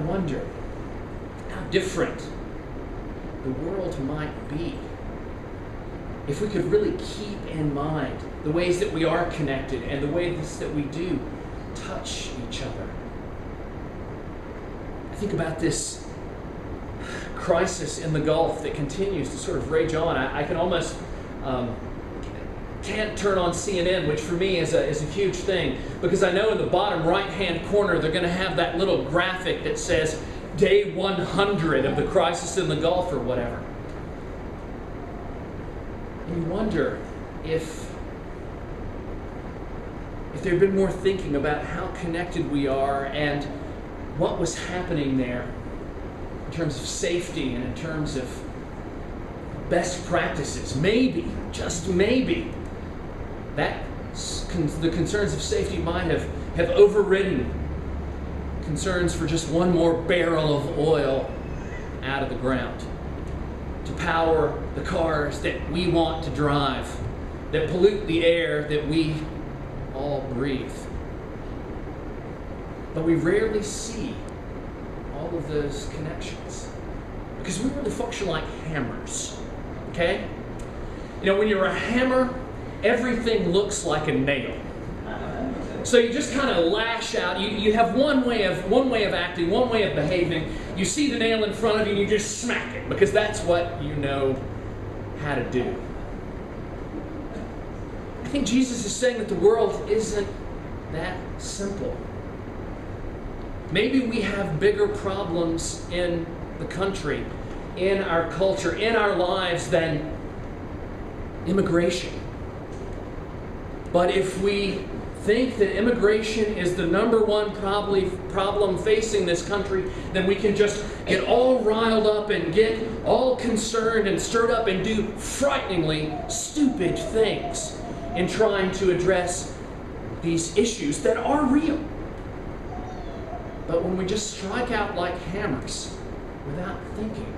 wonder how different the world might be if we could really keep in mind the ways that we are connected and the ways that we do touch each other. I think about this crisis in the Gulf that continues to sort of rage on. I can almost can't turn on CNN, which for me is a huge thing, because I know in the bottom right-hand corner they're going to have that little graphic that says day 100 of the crisis in the Gulf or whatever. And you wonder if there had been more thinking about how connected we are and what was happening there in terms of safety and in terms of best practices. Maybe, just maybe, the concerns of safety might have overridden concerns for just one more barrel of oil out of the ground to power the cars that we want to drive, that pollute the air that we all breathe. But we rarely see all of those connections because we really function like hammers, okay? You know, when you're a hammer, everything looks like a nail. So you just kind of lash out. You have one way of acting, one way of behaving. You see the nail in front of you and you just smack it because that's what you know how to do. I think Jesus is saying that the world isn't that simple. Maybe we have bigger problems in the country, in our culture, in our lives than immigration. But if we think that immigration is the number one problem facing this country, then we can just get all riled up and get all concerned and stirred up and do frighteningly stupid things in trying to address these issues that are real. But when we just strike out like hammers without thinking,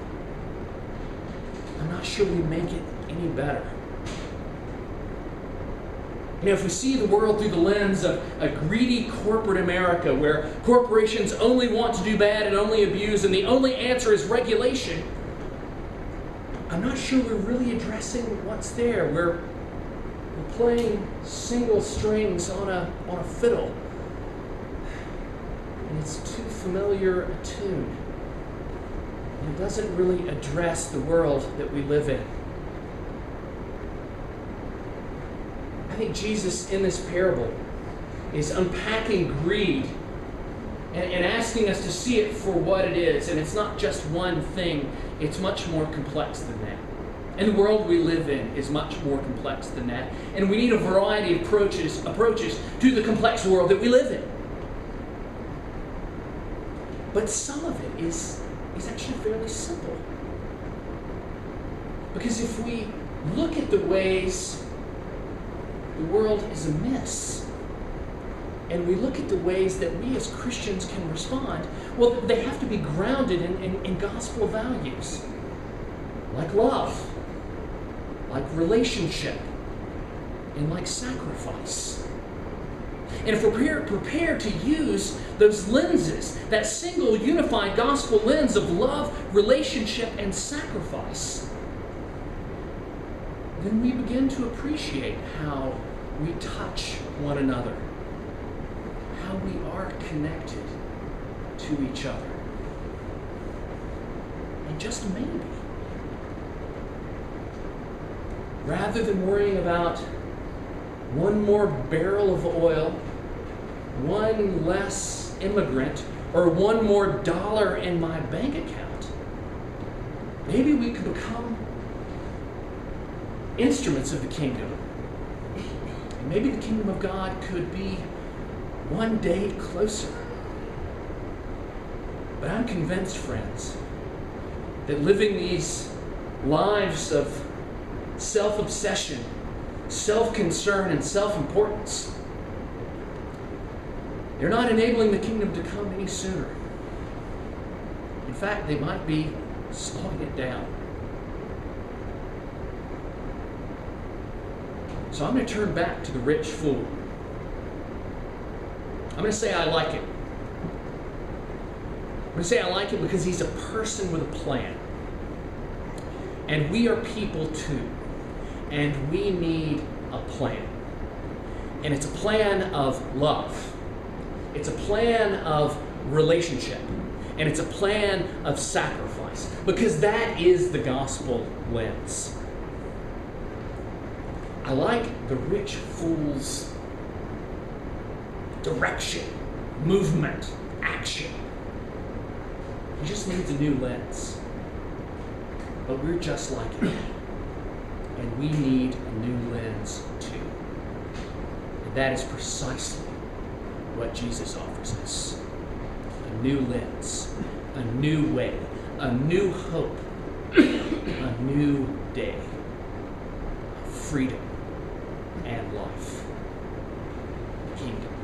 I'm not sure we make it any better. You know, if we see the world through the lens of a greedy corporate America where corporations only want to do bad and only abuse and the only answer is regulation, I'm not sure we're really addressing what's there. We're playing single strings on a fiddle, and it's too familiar a tune. And it doesn't really address the world that we live in. I think Jesus in this parable is unpacking greed and asking us to see it for what it is. And it's not just one thing, it's much more complex than that. And the world we live in is much more complex than that. And we need a variety of approaches to the complex world that we live in. But some of it is actually fairly simple. Because if we look at the ways the world is amiss, and we look at the ways that we as Christians can respond, well, they have to be grounded in gospel values, like love, like relationship, and like sacrifice. And if we're prepared to use those lenses, that single unified gospel lens of love, relationship, and sacrifice, then we begin to appreciate how we touch one another, how we are connected to each other. And just maybe, rather than worrying about one more barrel of oil, one less immigrant, or one more dollar in my bank account, maybe we could become instruments of the kingdom. And maybe the kingdom of God could be one day closer. But I'm convinced, friends, that living these lives of self-obsession, self-concern, and self-importance, they're not enabling the kingdom to come any sooner. In fact, they might be slowing it down. So I'm going to turn back to the rich fool. I'm going to say I like it. I say I like him because he's a person with a plan. And we are people too. And we need a plan. And it's a plan of love. It's a plan of relationship. And it's a plan of sacrifice. Because that is the gospel lens. I like the rich fool's direction, movement, action. He just needs a new lens. But we're just like him. And we need a new lens too. And that is precisely what Jesus offers us. A new lens, a new way, a new hope, a new day of freedom and life. Kingdom.